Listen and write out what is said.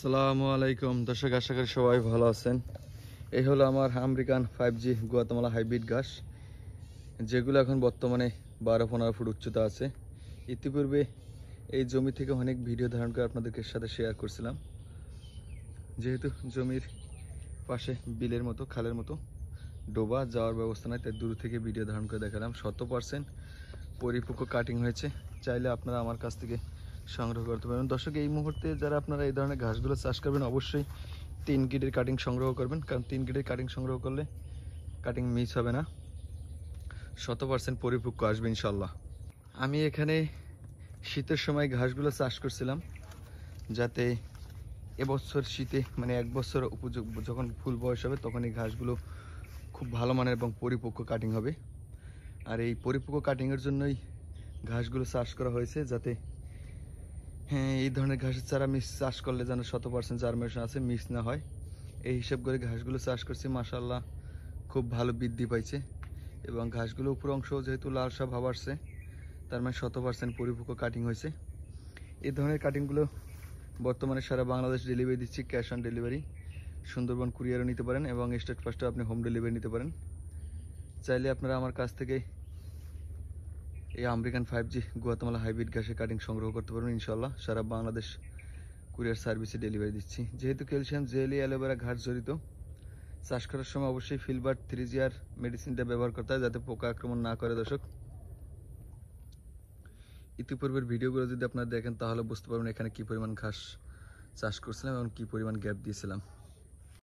আসসালামু আলাইকুম দর্শক, আশা করি সবাই ভালো আছেন। এই হলো আমার আমেরিকান 5G গুয়াতেমালা হাইব্রিড ঘাস, যেগুলো এখন বর্তমানে 12-15 ফুট উচ্চতা আছে। ইতিপূর্বে এই জমি থেকে অনেক ভিডিও ধারণ করে আপনাদের সাথে শেয়ার করছিলাম। যেহেতু জমির পাশে বিলের মতো খালের মতো ডোবা যাওয়ার ব্যবস্থা নাই, তাই দূর থেকে ভিডিও ধারণ করে দেখালাম। 100% পরিপক্ক কাটিং হয়েছে, চাইলে আপনারা আমার কাছ থেকে সংগ্রহ করতে পারবেন। দর্শক, এই মুহূর্তে যারা আপনারা এই ধরনের ঘাসগুলো চাষ করবেন, অবশ্যই 3 গিটের কাটিং সংগ্রহ করবেন, কারণ 3 গিটের কাটিং সংগ্রহ করলে কাটিং মিস হবে না, 100% পরিপক্ক আসবে ইনশাল্লাহ। আমি এখানে শীতের সময় ঘাসগুলো চাষ করছিলাম, যাতে এবছর শীতে মানে 1 বছর উপযোগ যখন ফুল বয়স হবে তখন এই ঘাসগুলো খুব ভালো মানের এবং পরিপক্ক কাটিং হবে। আর এই পরিপক্ক কাটিংয়ের জন্যই ঘাসগুলো চাষ করা হয়েছে, যাতে এই ধরনের ঘাসের চারা চাষ করলে যেন 100% জার্মিনেশন আছে, মিস না হয়। এই হিসাব করে ঘাসগুলো চাষ করছি। মাশাআল্লাহ খুব ভালো বৃদ্ধি পাইছে, এবং ঘাসগুলো উপর অংশ যেহেতু লাল সব ভাব আসছে, তার মানে 100% পরিপক্ক কাটিং হয়েছে। এই ধরনের কাটিংগুলো বর্তমানে সারা বাংলাদেশ ডেলিভারি দিচ্ছি, ক্যাশ অন ডেলিভারি। সুন্দরবন কুরিয়ারও নিতে পারেন এবং স্টেট ফার্স্টেও আপনি হোম ডেলিভারি নিতে পারেন। চাইলে আপনারা আমার কাছ থেকে এই আমেরিকান 5G গুয়াতেমালা হাইব্রিড ঘাসের কাটিং সংগ্রহ করতে পারবেন ইনশাল্লাহ। সারা বাংলাদেশ কুরিয়ার সার্ভিসে ডেলিভারি দিচ্ছি। যেহেতু ক্যালসিয়াম জেলি অ্যালোভেরা ঘাস জড়িত, চাষ করার সময় অবশ্যই ফিলবার্ড 3GR মেডিসিনটা ব্যবহার করতে হয়, যাতে পোকা আক্রমণ না করে। দর্শক, ইতিপূর্বের ভিডিওগুলো যদি আপনারা দেখেন তাহলে বুঝতে পারবেন এখানে কি পরিমাণ ঘাস চাষ করছিলাম এবং কি পরিমাণ গ্যাপ দিয়েছিলাম।